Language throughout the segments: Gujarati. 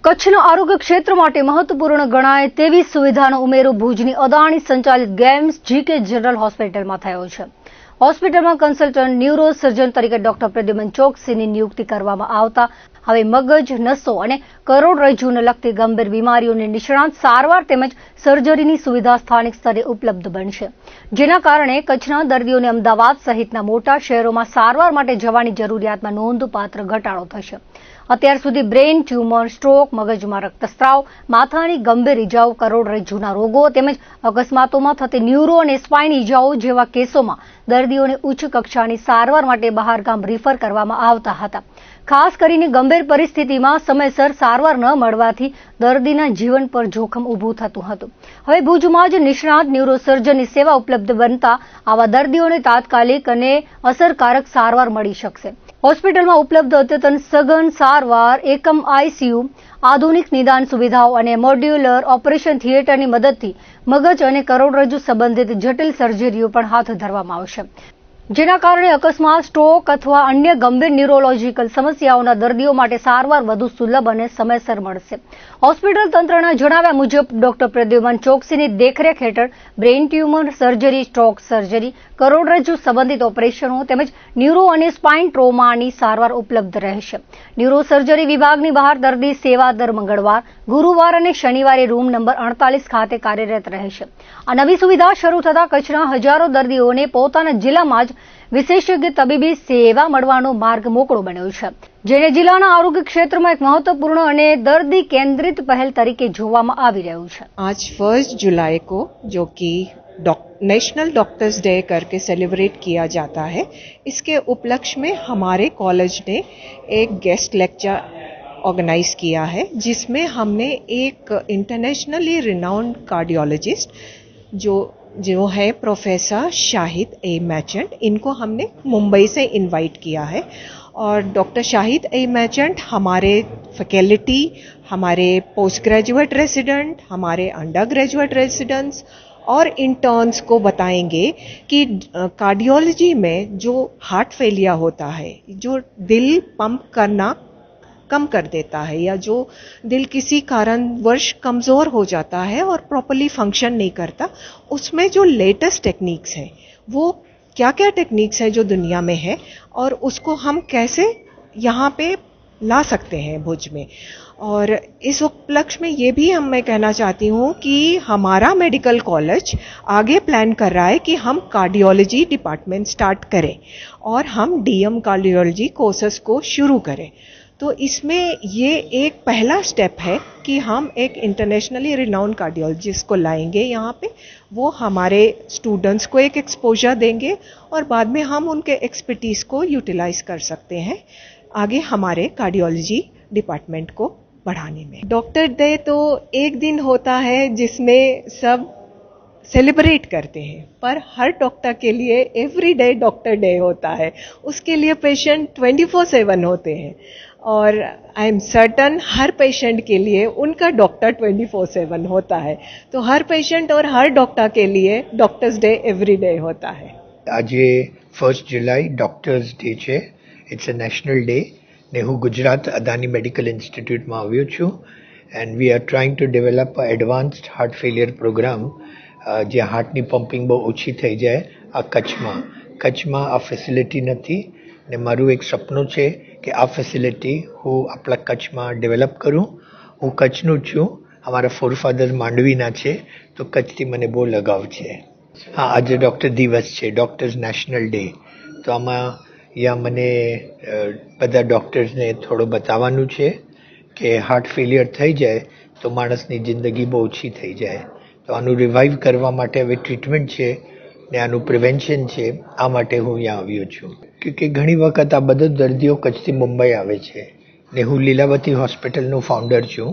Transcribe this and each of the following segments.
કચ્છના આરોગ્ય ક્ષેત્ર માટે મહત્વપૂર્ણ ગણાય તેવી સુવિધાનો ઉમેરો ભુજની અદાણી સંચાલિત ગેમ્સ જીકે જનરલ હોસ્પિટલમાં થયો છે. હોસ્પિટલમાં કન્સલ્ટન્ટ ન્યુરો સર્જન તરીકે ડોક્ટર પ્રદ્યુમન ચોકસીની નિયુક્તિ કરવામાં આવતા હવે મગજ, નસો અને કરોડરજ્જુને લગતી ગંભીર બીમારીઓની નિષ્ણાત સારવાર તેમજ સર્જરીની સુવિધા સ્થાનિક સ્તરે ઉપલબ્ધ બનશે, જેના કારણે કચ્છના દર્દીઓને અમદાવાદ સહિતના મોટા શહેરોમાં સારવાર માટે જવાની જરૂરિયાતમાં નોંધપાત્ર ઘટાડો થશે. અત્યાર સુધી બ્રેઇન ટ્યુમર, સ્ટ્રોક, મગજમાં રક્તસ્રાવ, માથાની ગંભીર ઇજાઓ, કરોડરજ્જુના રોગો તેમજ અકસ્માતોમાં થતી ન્યુરો અને સ્પાઇન ઇજાઓ જેવા કેસોમાં દર્દીઓને ઉચ્ચ કક્ષાની સારવાર માટે બહારગામ રિફર કરવામાં આવતા હતા. ખાસ કરીને ગંભીર પરિસ્થિતિમાં સમયસર સારવાર ન મળવાથી દર્દીના જીવન પર જોખમ ઊભું થતું હતું. હવે ભુજમાં જ નિષ્ણાત ન્યુરોસર્જનની સેવા ઉપલબ્ધ બનતા આવા દર્દીઓને તાત્કાલિક અને અસરકારક સારવાર મળી શકશે. હોસ્પિટલમાં ઉપલબ્ધ અદ્યતન સઘન સારવાર એકમ આઈસીયુ, આધુનિક નિદાન સુવિધાઓ અને મોડ્યુલર ઓપરેશન થિયેટરની મદદથી મગજ અને કરોડરજ્જુ સંબંધિત જટિલ સર્જરીઓ પણ હાથ ધરવામાં આવશે, જેના કારણે અકસ્માત, સ્ટ્રોક અથવા અન્ય ગંભીર ન્યુરોલોજીકલ સમસ્યાઓના દર્દીઓ માટે સારવાર વધુ સુલભ અને સમયસર મળશે. હોસ્પિટલ તંત્રના જણાવ્યા મુજબ ડોક્ટર પ્રદ્યુમન ચોકસીની દેખરેખ હેઠળ brain tumour surgery, stroke surgery, કરોડરજ્જુ સંબંધિત ઓપરેશનો તેમજ ન્યુરો અને સ્પાઇન ટ્રોમાની સારવાર ઉપલબ્ધ રહેશે. ન્યુરો સર્જરી વિભાગની બહાર દર્દી સેવા દર મંગળવાર, ગુરુવાર અને શનિવારે રૂમ નંબર 48 ખાતે કાર્યરત રહેશે. આ નવી સુવિધા શરૂ થતાં કચ્છના હજારો દર્દીઓને પોતાના જિલ્લામાં જ વિશેષજ્ઞ તબીબી સેવા મળવાનો માર્ગ મોકળો બન્યો છે, જેને જિલ્લાના આરોગ્ય ક્ષેત્રમાં એક મહત્વપૂर्ण અને દર્દી केंद्रित पहल तरीके જોવામાં આવી રહ્યું છે. आज 1 जुलाई को जो कि नेशनल डॉक्टर्स डे करके सेलिब्रेट किया जाता है, इसके उपलक्ष्य में हमारे कॉलेज ने एक गेस्ट लेक्चर ऑर्गेनाइज किया है, जिसमें हमने एक इंटरनेशनली रिनाउंड कार्डियोलॉजिस्ट जो है प्रोफेसर शाहिद ए मैचेंट, इनको हमने मुंबई से इनवाइट किया है. और डॉक्टर शाहिद ए मैचेंट हमारे फैकल्टी, हमारे पोस्ट ग्रेजुएट रेजिडेंट, हमारे अंडर ग्रेजुएट रेजिडेंट्स और इंटर्न्स को बताएंगे कि कार्डियोलॉजी में जो हार्ट फेलियर होता है, जो दिल पंप करना कम कर देता है या जो दिल किसी कारणवश कमज़ोर हो जाता है और प्रॉपर्ली फंक्शन नहीं करता, उसमें जो लेटेस्ट टेक्निक्स हैं वो क्या क्या टेक्निक्स है जो दुनिया में है और उसको हम कैसे यहाँ पे ला सकते हैं भुज में. और इस उपलक्ष्य में ये भी मैं कहना चाहती हूँ कि हमारा मेडिकल कॉलेज आगे प्लान कर रहा है कि हम कार्डियोलॉजी डिपार्टमेंट स्टार्ट करें और हम डीएम कार्डियोलॉजी कोर्सेस को शुरू करें. तो इसमें ये एक पहला स्टेप है कि हम एक इंटरनेशनली रिनाउंड कार्डियोलॉजिस्ट को लाएंगे यहाँ पे. वो हमारे स्टूडेंट्स को एक एक्सपोजर देंगे और बाद में हम उनके एक्सपर्टीज़ को यूटिलाइज कर सकते हैं आगे हमारे कार्डियोलॉजी डिपार्टमेंट को बढ़ाने में. डॉक्टर डे तो एक दिन होता है जिसमें सब सेलिब्रेट करते हैं, पर हर डॉक्टर के लिए एवरी डे डॉक्टर डे होता है. उसके लिए पेशेंट 24/7 होते हैं और I am certain her patient के लिए उनका डॉक्टर 24/7 होता है. तो हर पेशेंट और हर डॉक्टर के लिए डॉक्टर्स डे एवरी डे होता है. आज 1 जुलाई डॉक्टर्स डे છે. ઇટ્સ અ નેશનલ ડે ને હું ગુજરાત અદાની મેડિકલ ઇન્સ્ટિટ્યૂટમાં આવ્યો છું and we are trying to develop a advanced heart failure program જે હાર્ટની પમ્પિંગ બહુ ઓછી થઈ જાય આ કચ્છમાં આ ફેસિલિટી નથી ને મારું એક સપનું છે કે આ ફેસિલિટી હું આપણા કચ્છમાં ડેવલપ કરું. હું કચ્છનું જ છું, અમારા ફોરફાધર માંડવીના છે, તો કચ્છથી મને બહુ લગાવ છે. હા, આજે ડૉક્ટર દિવસ છે, ડૉક્ટર્સ નેશનલ ડે, તો આમાં યા મને બધા ડૉક્ટર્સને થોડું બતાવવાનું છે કે હાર્ટ ફેલિયર થઈ જાય તો માણસની જિંદગી બહુ ઓછી થઈ જાય. તો આનું રિવાઇવ કરવા માટે હવે ટ્રીટમેન્ટ છે ને આનું પ્રિવેન્શન છે, આ માટે હું અહીંયા આવ્યો છું. કે ઘણી વખત આ બધા દર્દીઓ કચ્છથી મુંબઈ આવે છે ને હું લીલાવતી હોસ્પિટલનું ફાઉન્ડર છું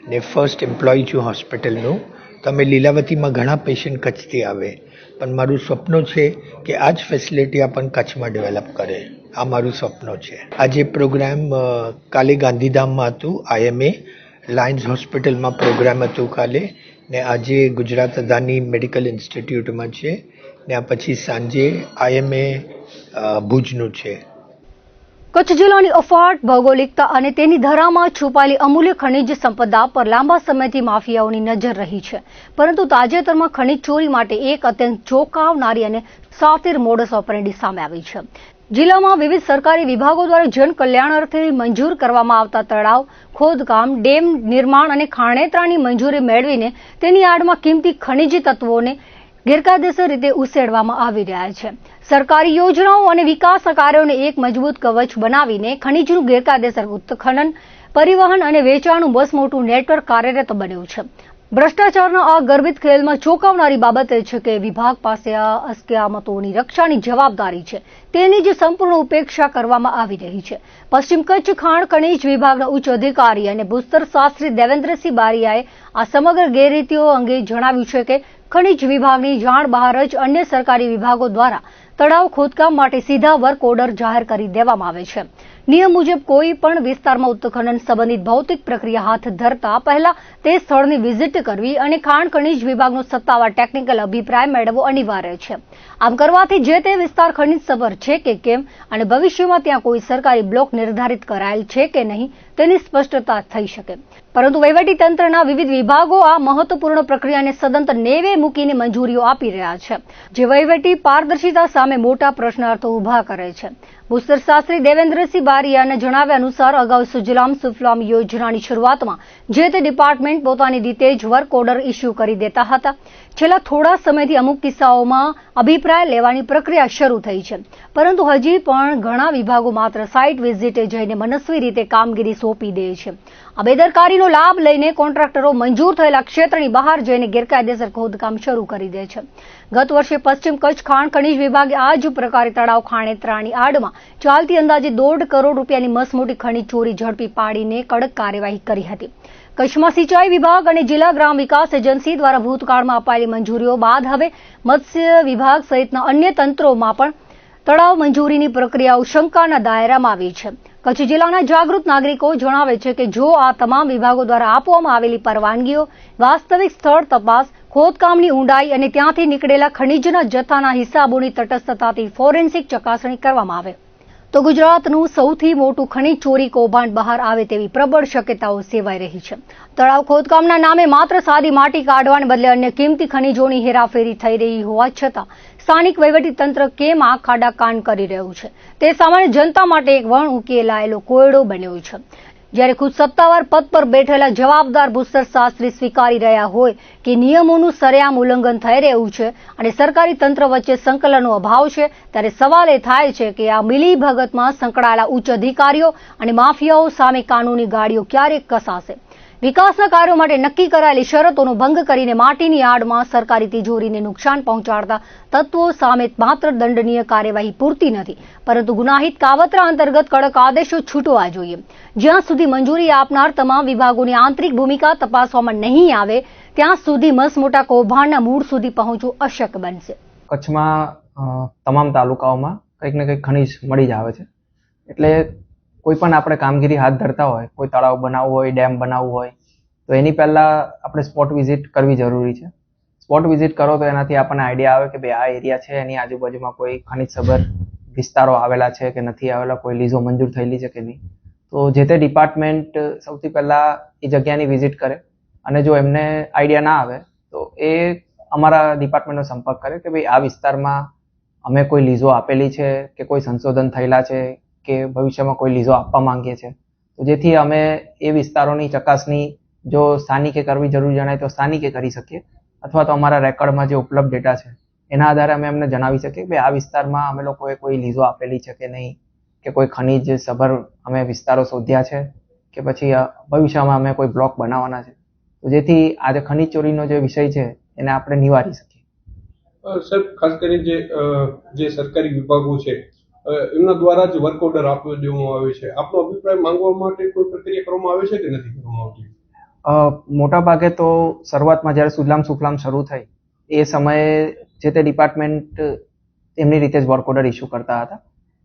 ને ફર્સ્ટ એમ્પ્લોય છું હોસ્પિટલનું. તો અમે લીલાવતીમાં ઘણા પેશન્ટ કચ્છથી આવે, પણ મારું સપનું છે કે આ જ ફેસિલિટી આપણને કચ્છમાં ડેવલપ કરે. આ મારું સપનું છે. આજે પ્રોગ્રામ કાલે ગાંધીધામમાં હતું, IMA લાયન્સ હોસ્પિટલમાં પ્રોગ્રામ હતું કાલે, ને આજે ગુજરાત અદાની મેડિકલ ઇન્સ્ટિટ્યૂટમાં છે ને આ પછી સાંજે IMA ભુજનું છે. કચ્છ જિલ્લાની અફાટ ભૌગોલિકતા અને તેની ધરામાં છુપાયેલી અમૂલ્ય ખનિજ સંપદા પર લાંબા સમયથી માફિયાઓની નજર રહી છે, પરંતુ તાજેતરમાં ખનિજ ચોરી માટે એક અત્યંત ચોંકાવનારી અને શાતિર મોડસ ઓપરેન્ડી સામે આવી છે. જિલ્લામાં વિવિધ સરકારી વિભાગો દ્વારા જનકલ્યાણ અર્થે મંજૂર કરવામાં આવતા તળાવ, ખોદકામ, ડેમ નિર્માણ અને ખાણેતરાની મંજૂરી મેળવીને તેની આડમાં કિંમતી ખનિજ તત્વોને ગેરકાયદેસર રીતે ઉસેડવામાં આવી રહ્યા છે. સરકારી યોજનાઓ અને વિકાસ કાર્યોને એક મજબૂત કવચ બનાવીને ખનિજનું ગેરકાયદેસર ઉત્ખનન, પરિવહન અને વેચાણનું મસમોટું નેટવર્ક કાર્યરત બન્યું છે. ભ્રષ્ટાચારના આ ગર્ભિત ખેલમાં ચોંકાવનારી બાબત એ છે કે વિભાગ પાસે આ અસ્કયામતોની રક્ષાની જવાબદારી છે, તેની જ સંપૂર્ણ ઉપેક્ષા કરવામાં આવી રહી છે. પશ્ચિમ કચ્છ ખાણ ખનિજ વિભાગના ઉચ્ચ અધિકારી અને ભૂસ્તર શાસ્ત્રી દેવેન્દ્રસિંહ બારિયાએ આ સમગ્ર ગેરરીતિઓ અંગે જણાવ્યું છે કે ખનિજ વિભાગની જાણ બહાર જ અન્ય સરકારી વિભાગો દ્વારા તળાવ ખોદકામ માટે સીધા વર્ક ઓર્ડર જાહેર કરી દેવામાં આવે છે. નિયમ મુજબ કોઈ પણ વિસ્તારમાં ઉત્ખનન સંબંધિત ભૌતિક પ્રક્રિયા હાથ ધરતા પહેલા તે સ્થળની વિઝિટ કરવી અને ખાણ ખનિજ વિભાગનો સત્તાવાર ટેકનિકલ અભિપ્રાય મેળવવો અનિવાર્ય છે. આમ કરવાથી જે તે વિસ્તાર ખનિજ સભર છે કે કેમ અને ભવિષ્યમાં ત્યાં કોઈ સરકારી બ્લોક નિર્ધારિત કરાયેલ છે કે નહીં તેની સ્પષ્ટતા થઈ શકે. પરંતુ વહીવટી તંત્રના વિવિધ વિભાગો આ મહત્વપૂર્ણ પ્રક્રિયાને સદંતર નેવે મૂકીને મંજૂરીઓ આપી રહ્યા છે, જે વહીવટી પારદર્શિતા સામે મોટા પ્રશ્નાર્થો ઉભા કરે છે. ભૂસ્તર શાસ્ત્રી દેવેન્દ્રસિંહ બારિયાના જણાવ્યા અનુસાર અગાઉ સુજલામ સુફલામ યોજનાની શરૂઆતમાં જે તે ડિપાર્ટમેન્ટ પોતાની રીતે જ વર્ક ઓર્ડર ઇસ્યુ કરી દેતા હતા. છેલ્લા થોડા સમયથી અમુક કિસ્સાઓમાં અભિપ્રાય લેવાની પ્રક્રિયા શરૂ થઈ છે, પરંતુ હજી પણ ઘણા વિભાગો માત્ર સાઇટ વિઝિટે જઈને મનસ્વી રીતે કામગીરી સોંપી દે છે. આ બેદરકારીનો લાભ લઈને કોન્ટ્રાક્ટરો મંજૂર થયેલા ક્ષેત્રની બહાર જઈને ગેરકાયદેસર ખોદકામ શરૂ કરી દે છે. ગત વર્ષે પશ્ચિમ કચ્છ ખાણ ખનિજ વિભાગે આ જ પ્રકારે તળાવ ખાણેતરાની આડમાં ચાલતી અંદાજે 1.5 કરોડ રૂપિયાની મસમોટી ખનિજ ચોરી ઝડપી પાડીને કડક કાર્યવાહી કરી હતી. કચ્છમાં સિંચાઈ વિભાગ અને જિલ્લા ગ્રામ વિકાસ એજન્સી દ્વારા ભૂતકાળમાં અપાયેલી મંજૂરીઓ બાદ હવે મત્સ્ય વિભાગ સહિતના અન્ય તંત્રોમાં પણ તળાવ મંજૂરીની પ્રક્રિયાઓ શંકાના દાયરામાં આવી છે. કચ્છ જિલ્લાના જાગૃત નાગરિકો જણાવે છે કે જો આ તમામ વિભાગો દ્વારા આપવામાં આવેલી પરવાનગીઓ, વાસ્તવિક સ્થળ તપાસ, ખોદકામની ઊંડાઈ અને ત્યાંથી નીકળેલા ખનિજના જથ્થાના હિસાબોની તટસ્થતાથી ફોરેન્સિક ચકાસણી કરવામાં આવે તો ગુજરાતનું સૌથી મોટું ખનિજ ચોરી કૌભાંડ બહાર આવે તેવી પ્રબળ શક્યતાઓ સેવાઈ રહી છે. તળાવ ખોદકામના નામે માત્ર સાદી માટી કાઢવાને બદલે અન્ય કિંમતી ખનિજોની હેરાફેરી થઈ રહી હોવા છતાં સ્થાનિક વહીવટીતંત્ર કેમ આ ખાડા કાન કરી રહ્યું છે તે સામાન્ય જનતા માટે એક વણ ઉકેલાયેલો કોયડો બન્યો છે. જ્યારે ખુદ સત્તાવાર પદ પર બેઠેલા જવાબદાર ભૂસ્તર શાસ્ત્રી સ્વીકારી રહ્યા હોય કે નિયમોનું સરેઆમ ઉલ્લંઘન થઈ રહ્યું છે અને સરકારી તંત્ર વચ્ચે સંકલનનો અભાવ છે, ત્યારે સવાલ એ થાય છે કે આ મિલીભગતમાં સંકળાયેલા ઉચ્ચ અધિકારીઓ અને માફિયાઓ સામે કાનૂની ગાડીઓ ક્યારે કસાશે. વિકાસના કાર્યો માટે નક્કી કરાયેલી શરતોનો ભંગ કરીને માટીની આડમાં સરકારી તિજોરીને નુકસાન પહોંચાડતા તત્વો સામે માત્ર દંડનીય કાર્યવાહી પૂરતી નથી, પરંતુ ગુનાહિત કાવતરા અંતર્ગત કડક આદેશો છૂટવા જોઈએ. જ્યાં સુધી મંજૂરી આપનાર તમામ વિભાગોની આંતરિક ભૂમિકા તપાસવામાં નહીં આવે ત્યાં સુધી મસમોટા કૌભાંડના મૂળ સુધી પહોંચવું અશક્ય બનશે. કચ્છમાં તમામ તાલુકાઓમાં કંઈક ને કંઈક ખનિજ મળી જ આવે છે, એટલે કોઈ પણ આપણે કામગીરી હાથ ધરતા હોય, કોઈ તળાવ બનાવવું હોય, ડેમ બનાવવું હોય, તો એની પહેલાં આપણે સ્પોટ વિઝિટ કરવી જરૂરી છે. સ્પોટ વિઝિટ કરો તો એનાથી આપણને આઈડિયા આવે કે ભાઈ આ એરિયા છે, એની આજુબાજુમાં કોઈ ખનિજ સભર વિસ્તારો આવેલા છે કે નથી આવેલા, કોઈ લીઝો મંજૂર થયેલી છે કે નહીં. તો જે તે ડિપાર્ટમેન્ટ સૌથી પહેલાં એ જગ્યાની વિઝિટ કરે અને જો એમને આઈડિયા ના આવે તો એ અમારા ડિપાર્ટમેન્ટનો સંપર્ક કરે કે ભાઈ આ વિસ્તારમાં અમે કોઈ લીઝો આપેલી છે કે કોઈ સંશોધન થયેલા છે કે ભવિષ્યમાં કોઈ લીઝો આપવા માંગીએ છીએ, તો જેથી અમે એ વિસ્તારોની ચકાસણી જો સ્થાનિકે કરવી જરૂરી જણાય તો સ્થાનિકે કરી શકીએ, અથવા તો અમારા રેકોર્ડમાં જે ઉપલબ્ધ ડેટા છે એના આધારે અમે એમને જણાવી શકીએ કે આ વિસ્તારમાં અમે લોકોએ કોઈ લીઝો આપેલી છે કે નહીં, કે કોઈ ખનિજ સભર અમે વિસ્તારો શોધ્યા છે કે પછી ભવિષ્યમાં અમે કોઈ બ્લોક બનાવવાના છે, તો જેથી આજે ખનિજ ચોરીનો જે વિષય છે એને આપણે નિવારી શકીએ. સર, ખાસ કરીને જે સરકારી વિભાગો છે એમના દ્વારા જ વર્ક ઓર્ડર આપી દેવામાં આવે છે, આપનો અભિપ્રાય માંગવા માટે કોઈ પ્રક્રિયા કરવામાં આવે છે કે નથી કરવામાં આવતી? મોટા ભાગે તો શરૂઆતમાં જ્યારે સુજલામ સુફલામ શરૂ થઈ એ સમયે જે તે ડિપાર્ટમેન્ટ એમની રીતે જ વર્ક ઓર્ડર ઇસ્યુ કરતા હતા.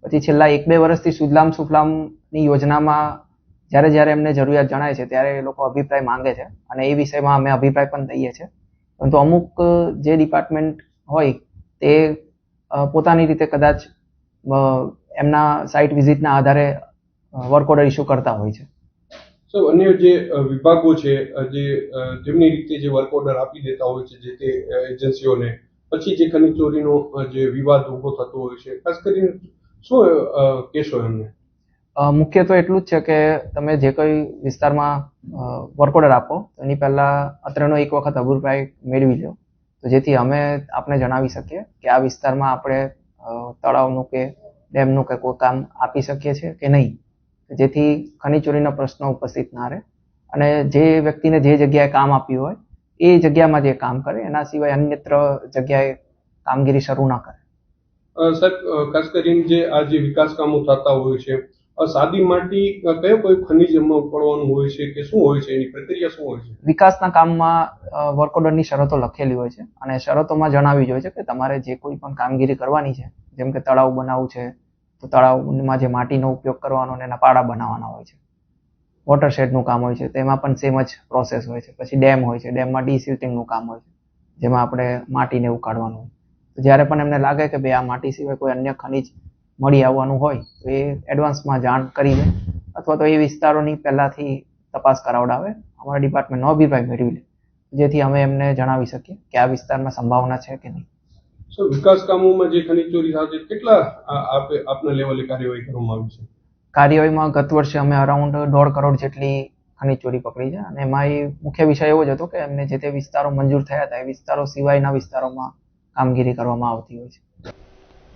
પછી છેલ્લા 1-2 વર્ષથી સુજલામ સુફલામની યોજનામાં જ્યારે એમને જરૂરિયાત જણાય છે ત્યારે એ લોકો અભિપ્રાય માંગે છે અને એ વિષયમાં અમે અભિપ્રાય પણ દઈએ છીએ. પરંતુ અમુક જે ડિપાર્ટમેન્ટ હોય તે પોતાની રીતે કદાચ એમના સાઇટ વિઝિટના આધારે વર્ક ઓર્ડર ઇસ્યુ કરતા હોય છે. સર, અન્ય જે વિભાગો છે જેમની રીતે જે વર્ક ઓર્ડર આપી દેતા હોય છે જે તે એજન્સીઓને, પછી જે ખનીજ ચોરીનો જે વિવાદ ઉભો થતો હોય છે, ખાસ કરીને શું કહેશો એમને? મુખ્ય તો એટલું જ છે કે તમે જે કોઈ વિસ્તારમાં વર્ક ઓર્ડર આપો તો એની પહેલાં અત્રેનો એક વખત અભિપ્રાય મેળવી લો, તો જેથી અમે આપને જણાવી શકીએ કે આ વિસ્તારમાં આપણે તળાવનું કે ડેમનું કે કોઈ કામ આપી શકીએ છીએ કે નહીં, જેથી ખનીજ ચોરીના પ્રશ્નો ઉપસ્થિત ના રહે અને જે વ્યક્તિને જે જગ્યાએ કામ આપ્યું હોય એ જગ્યામાં જે કામ કરે, એના સિવાય અન્યત્ર જગ્યાએ કામગીરી શરૂ ના કરે. સર, ખાસ કરીને જે આ જે વિકાસ કામો થતા હોય છે, સાદી માટી કયો કોઈ ખનીજમાં પડવાનું હોય છે કે શું હોય છે, એની પ્રક્રિયા શું હોય છે? વિકાસના કામમાં વર્ક ઓર્ડરની શરતો લખેલી હોય છે અને શરતોમાં જણાવી જ હોય છે કે તમારે જે કોઈ પણ કામગીરી કરવાની છે, જેમ કે તળાવ બનાવવું છે તો તળાવમાં જે માટીનો ઉપયોગ કરવાનો અને એના પાડા બનાવવાના હોય છે. વોટરશેડનું કામ હોય છે તેમાં પણ સેમ જ પ્રોસેસ હોય છે. પછી ડેમ હોય છે, ડેમમાં ડીસિલ્ટિંગનું કામ હોય છે, જેમાં આપણે માટીને એવું કાઢવાનું હોય. તો જ્યારે પણ એમને લાગે કે ભાઈ આ માટી સિવાય કોઈ અન્ય ખનીજ મળી આવવાનું હોય તો એ એડવાન્સમાં જાણ કરી દે અથવા તો એ વિસ્તારોની પહેલાંથી તપાસ કરાવડાવે, અમારા ડિપાર્ટમેન્ટનો અભિપ્રાય મેળવી લે, જેથી અમે એમને જણાવી શકીએ કે આ વિસ્તારમાં સંભાવના છે કે નહીં. સર, વિકાસ કામોમાં જે ખનીજ ચોરી સાથે કેટલા આપના લેવલે કાર્યવાહી કરવામાં આવી છે? કાર્યવાહીમાં ગત વર્ષે અમે અરાઉન્ડ 1.5 કરોડ જેટલી ખનીજ ચોરી પકડી છે અને એમાં મુખ્ય વિષય એવો જ હતો કે એમને જે તે વિસ્તારો મંજૂર થયા હતા એ વિસ્તારો સિવાયના વિસ્તારોમાં કામગીરી કરવામાં આવતી હોય છે.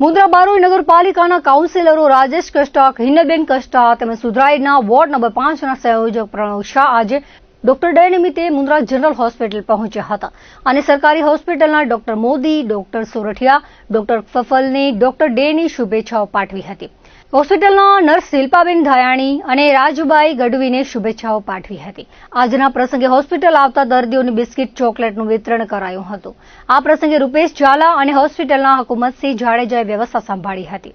મુન્દ્રા બારોઈ નગરપાલિકાના કાઉન્સિલરો રાજેશ કષ્ટા, હિન્નબેન કષ્ટા તેમજ સુધરાઈના વોર્ડ નંબર 5ના સંયોજક પ્રણવ શાહ આજે ડોક્ટર ડે નિમિત્તે મુન્દ્રા જનરલ હોસ્પિટલ પહોંચ્યા હતા અને સરકારી હોસ્પિટલના doctor Modi, doctor Sorathiya, doctor ફફલની ડોક્ટર ડેની શુભેચ્છાઓ પાઠવી હતી. હોસ્પિટલના નર્સ શિલ્પાબેન ધાયાણી અને રાજુબાઈ ગઢવીને શુભેચ્છાઓ પાઠવી હતી. આજના પ્રસંગે હોસ્પિટલ આવતા દર્દીઓને બિસ્કિટ, ચોકલેટનું વિતરણ કરાયું હતું. આ પ્રસંગે રૂપેશ ઝાલા અને હોસ્પિટલના હુકુમતસિંહ જાડેજાએ વ્યવસ્થા સંભાળી હતી.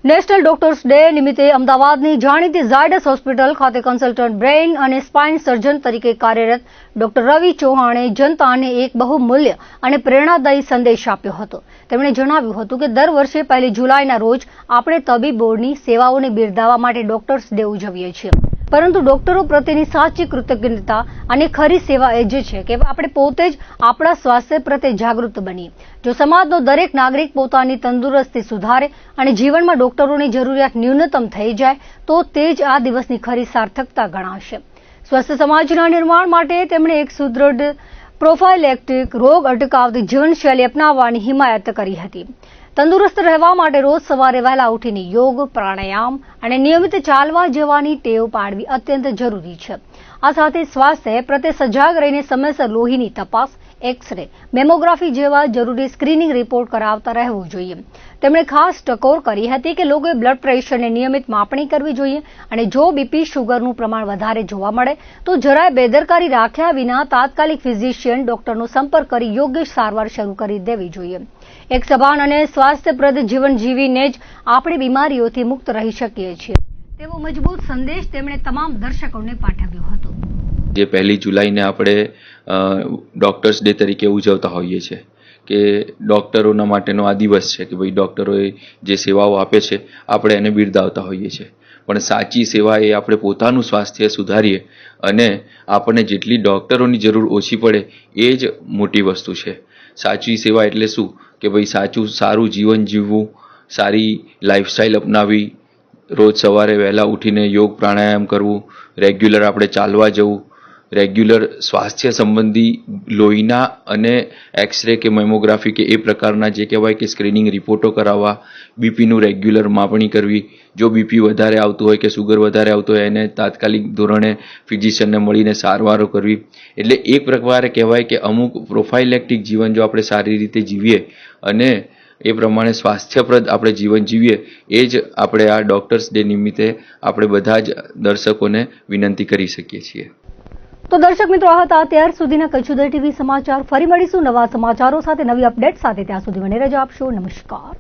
નેશનલ ડોક્ટર્સ ડે નિમિત્તે અમદાવાદની જાણીતી ઝાયડસ હોસ્પિટલ ખાતે કન્સલ્ટન્ટ બ્રેઇન અને સ્પાઇન સર્જન તરીકે કાર્યરત ડોક્ટર રવિ ચૌહાણે જનતાને એક બહુમૂલ્ય અને પ્રેરણાદાયી સંદેશ આપ્યો હતો. તેમણે જણાવ્યું હતું કે દર વર્ષે 1 જુલાઈના રોજ આપણે તબીબોની સેવાઓને બિરદાવવા માટે ડોક્ટર્સ ડે ઉજવીએ છીએ, પરંતુ ડોક્ટરો પ્રત્યેની સાચી કૃતજ્ઞતા અને ખરી સેવા એ જ છે કે આપણે પોતે જ આપણા સ્વાસ્થ્ય પ્રત્યે જાગૃત બનીએ. જો સમાજનો દરેક નાગરિક પોતાની તંદુરસ્તી સુધારે અને જીવનમાં ડોક્ટરોની જરૂરિયાત ન્યૂનતમ થઈ જાય તો તે જ આ દિવસની ખરી સાર્થકતા ગણાશે. સ્વસ્થ સમાજના નિર્માણ માટે તેમણે એક સુદૃઢ પ્રોફાઇલેક્ટિક રોગ અટકાવતી જીવનશૈલી અપનાવવાની હિમાયત કરી હતી. તંદુરસ્ત રહેવા માટે રોજ સવારે વહેલા ઉઠીને યોગ, પ્રાણાયામ અને નિયમિત ચાલવા જવાની ટેવ પાડવી અત્યંત જરૂરી છે. આ સાથે સ્વાસ્થ્ય પ્રત્યે સજાગ રહીને સમયસર લોહીની તપાસ, એક્સ-રે, મેમોગ્રાફી જેવા જરૂરી સ્ક્રીનિંગ રિપોર્ટ કરાવતા રહેવું જોઈએ. તેમણે ખાસ ટકોર કરી હતી કે લોકોએ બ્લડ પ્રેશરની નિયમિત માપણી કરવી જોઈએ અને જો બીપી, શુગરનું પ્રમાણ વધારે જોવા મળે તો જરાય બેદરકારી રાખ્યા વિના તાત્કાલિક ફિઝિશિયન ડોક્ટરનો સંપર્ક કરી યોગ્ય સારવાર શરૂ કરી દેવી જોઈએ. એક સભાન અને સ્વાસ્થ્યપ્રદ જીવન જીવીને જ આપણે બીમારીઓથી મુક્ત રહી શકીએ છીએ તેવો મજબૂત સંદેશ તેમણે તમામ દર્શકોને પાઠવ્યો હતો. જે 1 જુલાઈને આપણે ડોક્ટર્સ ડે તરીકે ઉજવતા હોઈએ છીએ કે ડોક્ટરોના માટેનો આ દિવસ છે કે ભાઈ ડોક્ટરોએ જે સેવાઓ આપે છે આપણે એને બિરદાવતા હોઈએ છીએ, પણ સાચી સેવા એ આપણે પોતાનું સ્વાસ્થ્ય સુધારીએ અને આપણને જેટલી ડોક્ટરોની જરૂર ઓછી પડે એ જ મોટી વસ્તુ છે. સાચી સેવા એટલે શું કે ભાઈ સારું જીવન જીવવું, સારી લાઈફસ્ટાઈલ અપનાવી, રોજ સવારે વહેલા ઉઠીને યોગ પ્રાણાયામ કરવું, રેગ્યુલર આપણે ચાલવા જવું, રેગ્યુલર સ્વાસ્થ્ય સંબંધી લોહીના અને એક્સરે કે મેમોગ્રાફી કે એ પ્રકારના જે કહેવાય કે સ્ક્રીનિંગ રિપોર્ટો કરાવવા, બીપીનું રેગ્યુલર માપણી કરવી, જો બીપી વધારે આવતું હોય કે સુગર વધારે આવતું હોય એને તાત્કાલિક ધોરણે ફિઝિશિયનને મળીને સારવારો કરવી. એટલે એક પ્રકારે કહેવાય કે અમુક પ્રોફાઇલેક્ટિક જીવન જો આપણે સારી રીતે જીવીએ અને એ પ્રમાણે સ્વાસ્થ્યપ્રદ આપણે જીવન જીવીએ એ જ આપણે આ ડોક્ટર્સ ડે નિમિત્તે આપણે બધા જ દર્શકોને વિનંતી કરી શકીએ છીએ. તો દર્શક મિત્રો, આ હતા અત્યાર સુધીના કચ્છુદર ટીવી સમાચાર. ફરી મળીશું નવા સમાચારો સાથે, નવી અપડેટ સાથે. ત્યાં સુધી મને રજા આપશો. નમસ્કાર.